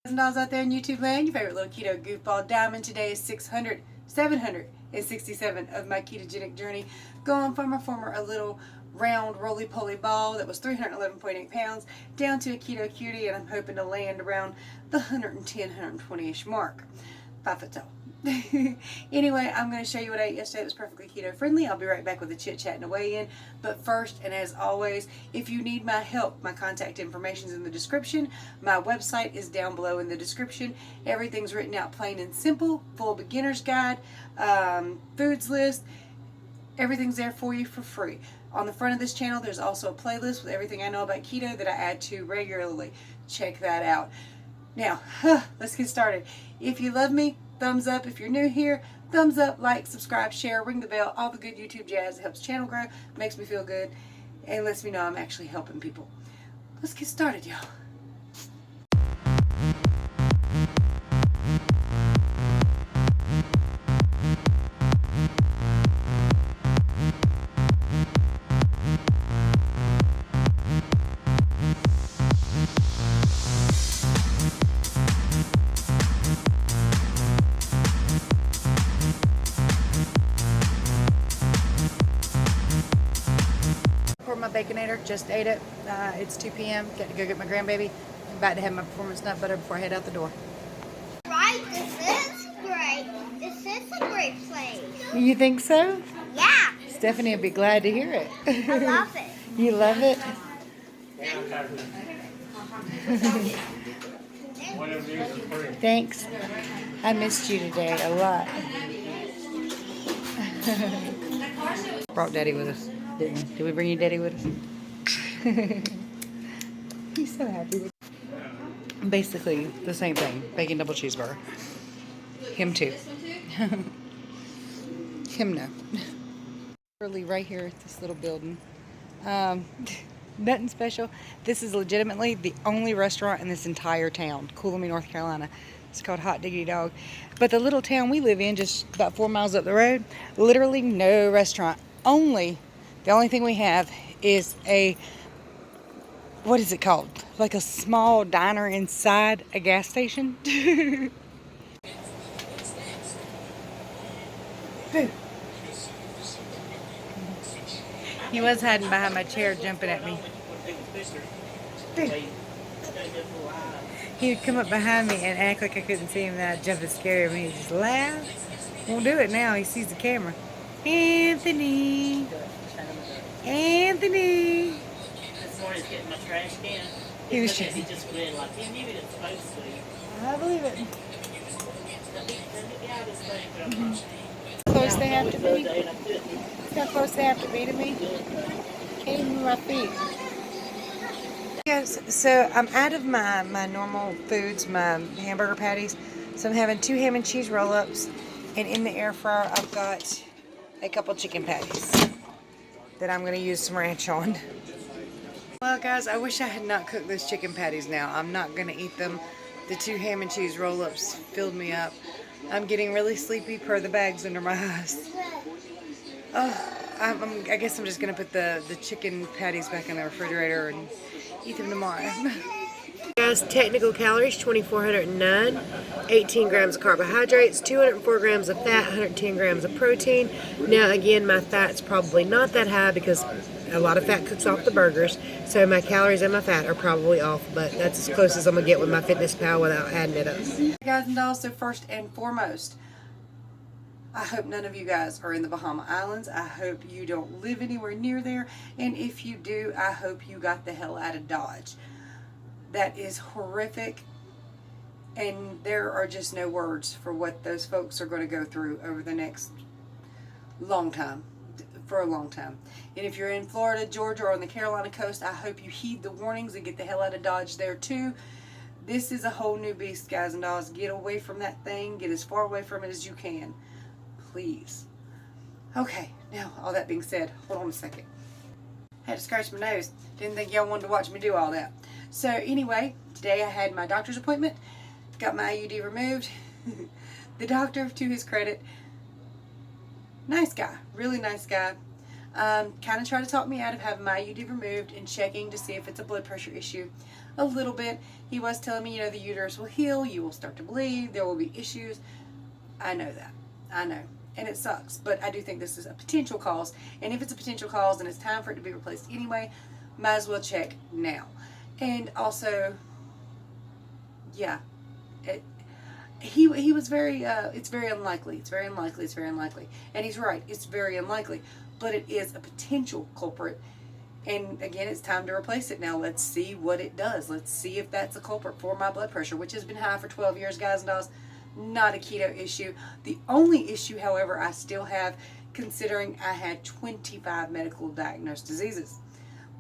And dolls out there in YouTube land, your favorite little keto goofball Diamond. Today is 767 of my ketogenic journey, going from a little round roly-poly ball that was 311.8 pounds down to a Keto Cutie, and I'm hoping to land around the 110, 120-ish mark. 5 foot tall. Anyway, I'm going to show you what I ate yesterday. It was perfectly keto friendly. I'll be right back with a chit chat and a weigh in. But first, and as always, if you need my help, my contact information is in the description. My website is down below in the description. Everything's written out plain and simple, full beginner's guide, foods list. Everything's there for you for free. On the front of this channel, there's also a playlist with everything I know about keto that I add to regularly. Check that out. Now, let's get started. If you love me, thumbs up. If you're new here, thumbs up, like, subscribe, share, ring the bell, all the good YouTube jazz. It helps the channel grow, makes me feel good, and lets me know I'm actually helping people. Let's get started, y'all. My Baconator, just ate it. It's 2 p.m. Got to go get my grandbaby. I'm about to have my performance nut butter before I head out the door. Right, this is great. This is a great place. You think so? Yeah. Stephanie would be glad to hear it. I love it. You love it? Thanks. I missed you today a lot. Brought Daddy with us, didn't we? Did we bring you Daddy with us? He's so happy with basically the same thing. Bacon double cheeseburger. Him too. Him no. Early right here at this little building. Nothing special. This is legitimately the only restaurant in this entire town, Coolamy, North Carolina. It's called Hot Diggity Dog. But the little town we live in, just about 4 miles up the road, literally no restaurant. The only thing we have is a, what is it called? Like a small diner inside a gas station. He was hiding behind my chair jumping at me. He would come up behind me and act like I couldn't see him, and I'd jump and scare him. He'd just laugh. Won't do it now. He sees the camera. Anthony. Anthony. This morning's getting my trash can. He was he just went like, he knew it's supposed to. I believe it. Let me get out of this thing. How close they have to be? How close they have to be to me? Can't even move my feet. Yes, so I'm out of my normal foods, my hamburger patties. So I'm having 2 ham and cheese roll-ups. And in the air fryer, I've got a couple chicken patties that I'm going to use some ranch on. Well, guys, I wish I had not cooked those chicken patties now. I'm not going to eat them. The 2 ham and cheese roll-ups filled me up. I'm getting really sleepy per the bags under my eyes. Oh, I guess I'm just going to put the chicken patties back in the refrigerator and eat them tomorrow. Guys, technical calories 2,409, 18 grams of carbohydrates, 204 grams of fat, 110 grams of protein. Now again, my fat's probably not that high because a lot of fat cooks off the burgers, so my calories and my fat are probably off, but that's as close as I'm gonna get with my Fitness Pal without adding it up. Guys and dolls, so first and foremost, I hope none of you guys are in the Bahama Islands. I hope you don't live anywhere near there. And if you do, I hope you got the hell out of Dodge. That is horrific. And there are just no words for what those folks are going to go through over the next long time. For a long time. And if you're in Florida, Georgia, or on the Carolina coast, I hope you heed the warnings and get the hell out of Dodge there too. This is a whole new beast, guys and dolls. Get away from that thing. Get as far away from it as you can. Please. Okay, now all that being said, hold on a second. I had to scratch my nose. Didn't think y'all wanted to watch me do all that. So anyway, today I had my doctor's appointment. Got my IUD removed. The doctor, to his credit, nice guy, really nice guy. Kind of tried to talk me out of having my IUD removed and checking to see if it's a blood pressure issue. a little bit. He was telling me, the uterus will heal, you will start to bleed, there will be issues. I know that. I know. And it sucks. But I do think this is a potential cause. And if it's a potential cause and it's time for it to be replaced anyway, might as well check now. And also, yeah, he was very, it's very unlikely. It's very unlikely. It's very unlikely. And he's right. It's very unlikely. But it is a potential culprit. And again, it's time to replace it now. Let's see what it does. Let's see if that's a culprit for my blood pressure, which has been high for 12 years, guys and dolls. Not a keto issue. The only issue, however, I still have, considering I had 25 medical diagnosed diseases,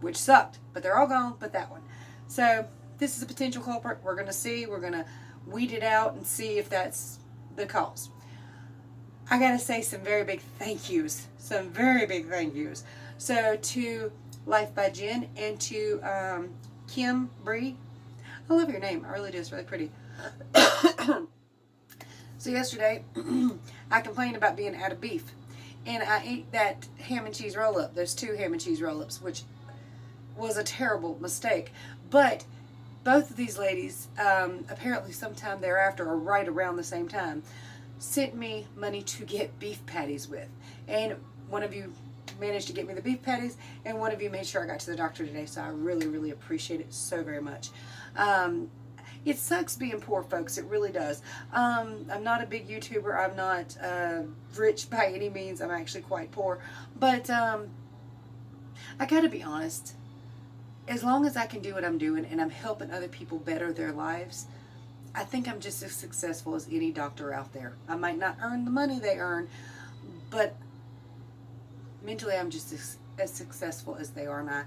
which sucked, but they're all gone but that one. So this is a potential culprit. We're going to see. We're going to weed it out and see if that's the cause. I got to say some very big thank yous. Some very big thank yous. So to Life by Jen and to Kim Bree. I love your name. I really do. It's really pretty. So yesterday, I complained about being out of beef. And I ate that ham and cheese roll-up. Those 2 ham and cheese roll-ups, which was a terrible mistake. But both of these ladies, apparently sometime thereafter, or right around the same time, sent me money to get beef patties with. And one of you managed to get me the beef patties, and one of you made sure I got to the doctor today. So I really, really appreciate it so very much. It sucks being poor, folks. It really does. I'm not a big YouTuber. I'm not rich by any means. I'm actually quite poor. But I gotta be honest. As long as I can do what I'm doing and I'm helping other people better their lives, I think I'm just as successful as any doctor out there. I might not earn the money they earn, but mentally I'm just as successful as they are. And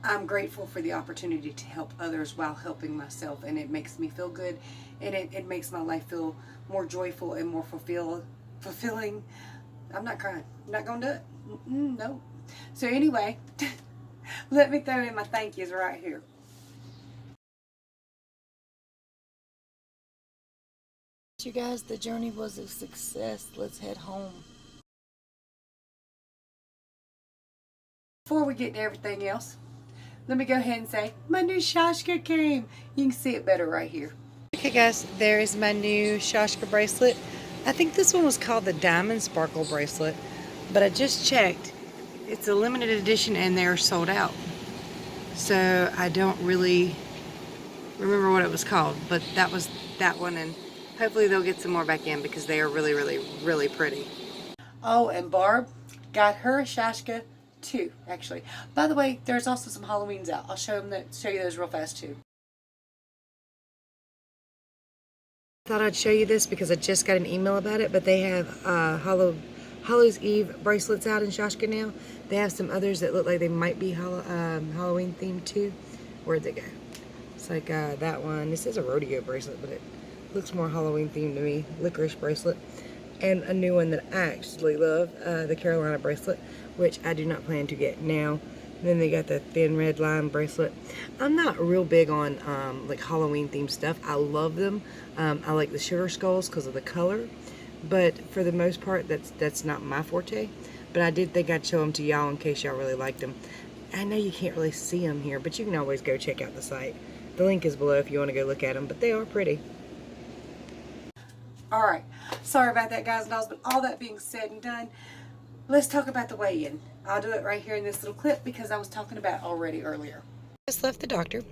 I'm grateful for the opportunity to help others while helping myself, and it makes me feel good, and it makes my life feel more joyful and more fulfilling. I'm not crying. I'm not going to do it. No. So anyway, let me throw in my thank yous right here. You guys, the journey was a success. Let's head home. Before we get to everything else, let me go ahead and say, my new Shashka came. You can see it better right here. Okay guys, there is my new Shashka bracelet. I think this one was called the Diamond Sparkle bracelet, but I just checked. It's a limited edition and they're sold out. So I don't really remember what it was called, but that was that one, and hopefully they'll get some more back in because they are really, really, really pretty. Oh, and Barb got her a Shashka too, actually. By the way, there's also some Halloweens out. I'll show you those real fast too. Thought I'd show you this because I just got an email about it, but they have Hallow's Eve bracelets out in Shashka now. They have some others that look like they might be Halloween themed too. Where'd they go? It's like that one. This is a rodeo bracelet, but it looks more Halloween themed to me. Licorice bracelet. And a new one that I actually love, the Carolina bracelet, which I do not plan to get now. And then they got the thin red line bracelet. I'm not real big on like Halloween themed stuff. I love them. I like the sugar skulls because of the color, but for the most part, that's not my forte. But I did think I'd show them to y'all in case y'all really liked them. I know you can't really see them here, but you can always go check out the site. The link is below if you want to go look at them, but they are pretty. Alright, sorry about that guys and dolls, but all that being said and done, let's talk about the weigh-in. I'll do it right here in this little clip because I was talking about it already earlier. I just left the doctor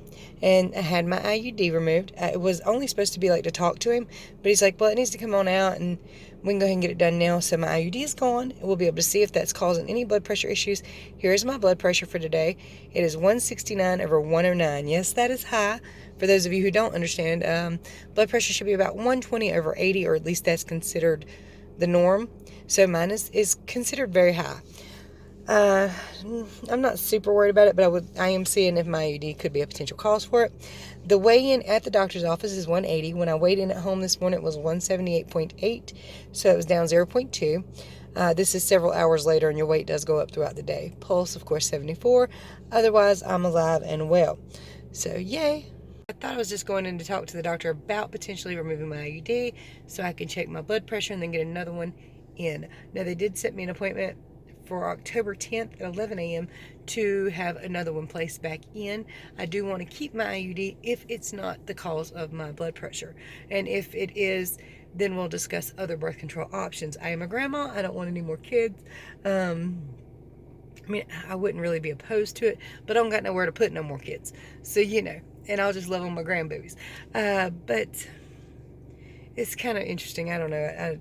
and I had my IUD removed. It was only supposed to be like to talk to him, but he's like, well, it needs to come on out and we can go ahead and get it done now. So my IUD is gone. We'll be able to see if that's causing any blood pressure issues. Here's my blood pressure for today. It is 169/109. Yes, that is high. For those of you who don't understand, blood pressure should be about 120/80, or at least that's considered the norm. So mine is considered very high. I'm not super worried about it, but I am seeing if my IUD could be a potential cause for it. The weigh-in at the doctor's office is 180. When I weighed in at home this morning, it was 178.8, so it was down 0.2. This is several hours later, and your weight does go up throughout the day. Pulse, of course, 74. Otherwise, I'm alive and well. So, yay. I thought I was just going in to talk to the doctor about potentially removing my IUD so I can check my blood pressure and then get another one in. Now, they did set me an appointment for October 10th at 11 a.m. to have another one placed back in. I do want to keep my IUD if it's not the cause of my blood pressure. And if it is, then we'll discuss other birth control options. I am a grandma. I don't want any more kids. I mean, I wouldn't really be opposed to it, but I don't got nowhere to put no more kids. So, you know, and I'll just love on my grandbabies. But it's kind of interesting. I don't know.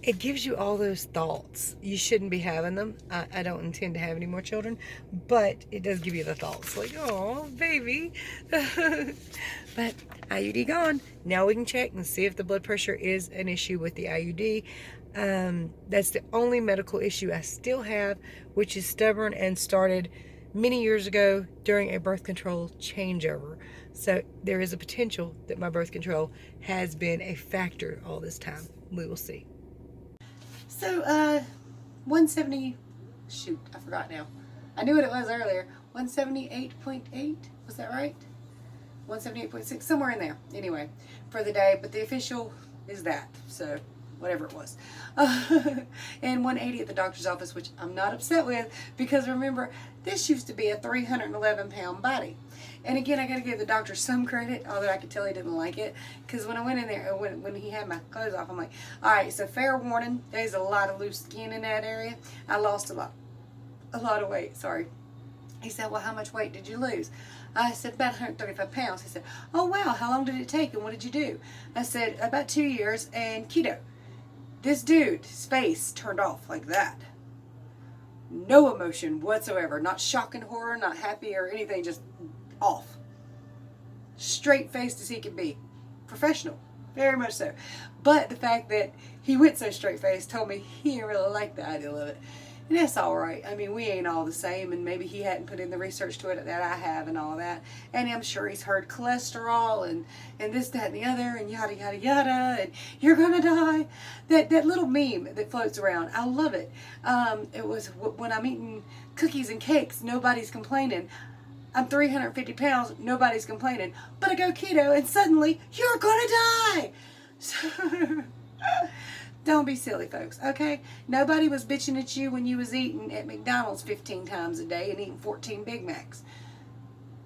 It gives you all those thoughts. You shouldn't be having them. I don't intend to have any more children, but it does give you the thoughts. Like, oh, baby. But IUD gone. Now we can check and see if the blood pressure is an issue with the IUD. That's the only medical issue I still have, which is stubborn and started many years ago during a birth control changeover. So there is a potential that my birth control has been a factor all this time. We will see. So, 170, shoot, I forgot now. I knew what it was earlier. 178.8, was that right? 178.6, somewhere in there. Anyway, for the day, but the official is that, so whatever it was. And 180 at the doctor's office, which I'm not upset with, because remember, this used to be a 311-pound body. And again, I got to give the doctor some credit, although I could tell he didn't like it, because when I went in there, when he had my clothes off, I'm like, all right, so fair warning, there's a lot of loose skin in that area. I lost a lot of weight, sorry. He said, well, how much weight did you lose? I said, about 135 pounds. He said, oh, wow, how long did it take and what did you do? I said, about 2 years and keto. This dude's face turned off like that. No emotion whatsoever. Not shock and horror, not happy or anything, just off. Straight faced as he could be. Professional. Very much so. But the fact that he went so straight faced told me he didn't really like the idea of it. And that's alright. I mean, we ain't all the same, and maybe he hadn't put in the research to it that I have and all that. And I'm sure he's heard cholesterol and this, that, and the other, and yada, yada, yada, and you're gonna die. That little meme that floats around, I love it. It was, when I'm eating cookies and cakes, nobody's complaining. I'm 350 pounds, nobody's complaining. But I go keto, and suddenly, you're gonna die! So, don't be silly, folks, okay? Nobody was bitching at you when you was eating at McDonald's 15 times a day and eating 14 Big Macs.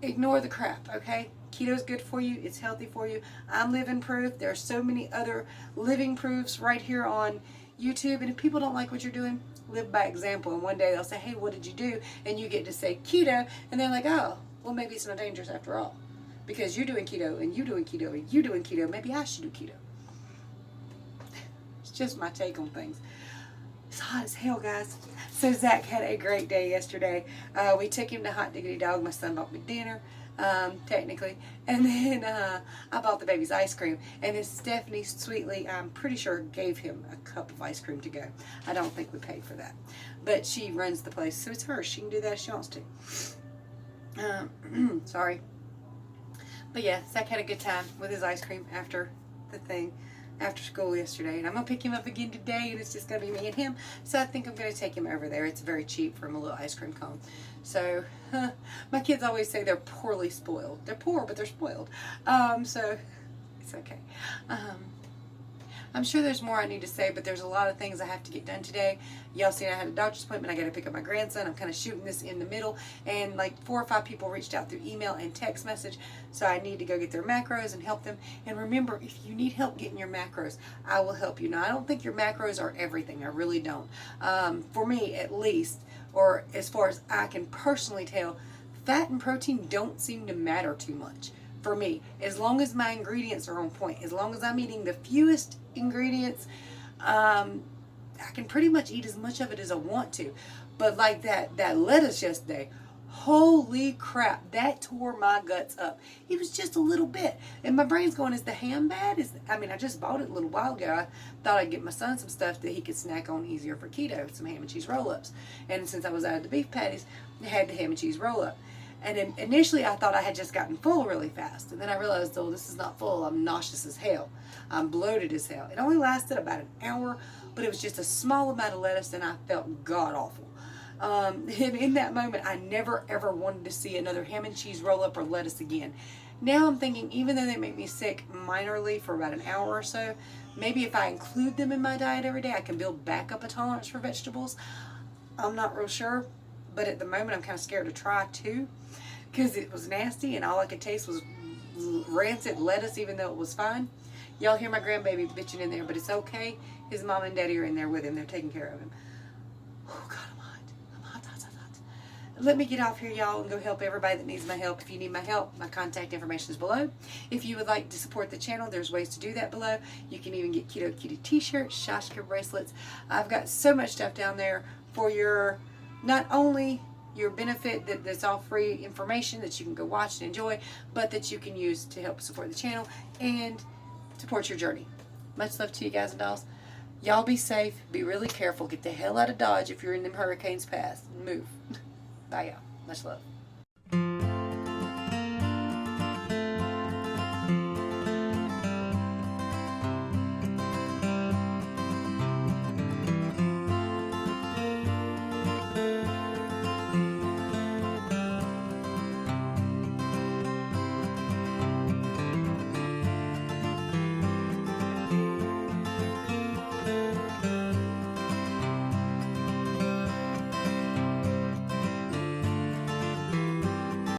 Ignore the crap, okay? Keto's good for you. It's healthy for you. I'm living proof. There are so many other living proofs right here on YouTube. And if people don't like what you're doing, live by example. And one day they'll say, hey, what did you do? And you get to say keto. And they're like, oh, well, maybe it's not dangerous after all. Because you're doing keto and you're doing keto and you're doing keto. Maybe I should do keto. Just my take on things. It's hot as hell, guys. So Zach had a great day yesterday. We took him to Hot Diggity Dog. My son bought me dinner, technically. And then I bought the baby's ice cream. And then Stephanie sweetly, I'm pretty sure, gave him a cup of ice cream to go. I don't think we paid for that. But she runs the place, so it's hers. She can do that if she wants to. Sorry. But yeah, Zach had a good time with his ice cream after the thing. After school yesterday, and I'm gonna pick him up again today, and it's just gonna be me and him. So I think I'm gonna take him over there. It's very cheap for him, a little ice cream cone. So my kids always say they're poorly spoiled. They're poor, but they're spoiled. So it's okay. I'm sure there's more I need to say, but there's a lot of things I have to get done today. Y'all seen I had a doctor's appointment. I got to pick up my grandson. I'm kind of shooting this in the middle, and like 4 or 5 people reached out through email and text message, so I need to go get their macros and help them. And remember, if you need help getting your macros, I will help you. Now, I don't think your macros are everything. I really don't. For me, at least, or as far as I can personally tell, fat and protein don't seem to matter too much. For me, as long as my ingredients are on point, as long as I'm eating the fewest ingredients, I can pretty much eat as much of it as I want to. But like that lettuce yesterday, holy crap, that tore my guts up. It was just a little bit. And my brain's going, is the ham bad? I just bought it a little while ago. I thought I'd get my son some stuff that he could snack on easier for keto, some ham and cheese roll-ups. And since I was out of the beef patties, I had the ham and cheese roll-up. And then initially I thought I had just gotten full really fast. And then I realized, oh, this is not full. I'm nauseous as hell. I'm bloated as hell. It only lasted about an hour, but it was just a small amount of lettuce, and I felt god-awful. And in that moment, I never, ever wanted to see another ham and cheese roll-up or lettuce again. Now I'm thinking, even though they make me sick minorly for about an hour or so, maybe if I include them in my diet every day, I can build back up a tolerance for vegetables. I'm not real sure, but at the moment I'm kind of scared to try too, because it was nasty and all I could taste was rancid lettuce, even though it was fine. Y'all hear my grandbaby bitching in there, but it's okay. His mom and daddy are in there with him. They're taking care of him. Oh, God, I'm hot. I'm hot, hot, hot, hot. Let me get off here, y'all, and go help everybody that needs my help. If you need my help, my contact information is below. If you would like to support the channel, there's ways to do that below. You can even get Keto Cutie t-shirts, Shashka bracelets. I've got so much stuff down there for your, not only your benefit, that's all free information that you can go watch and enjoy, but that you can use to help support the channel and support your journey. Much love to you guys and dolls. Y'all be safe. Be really careful. Get the hell out of Dodge if you're in them hurricanes path. Move. Bye, y'all. Much love.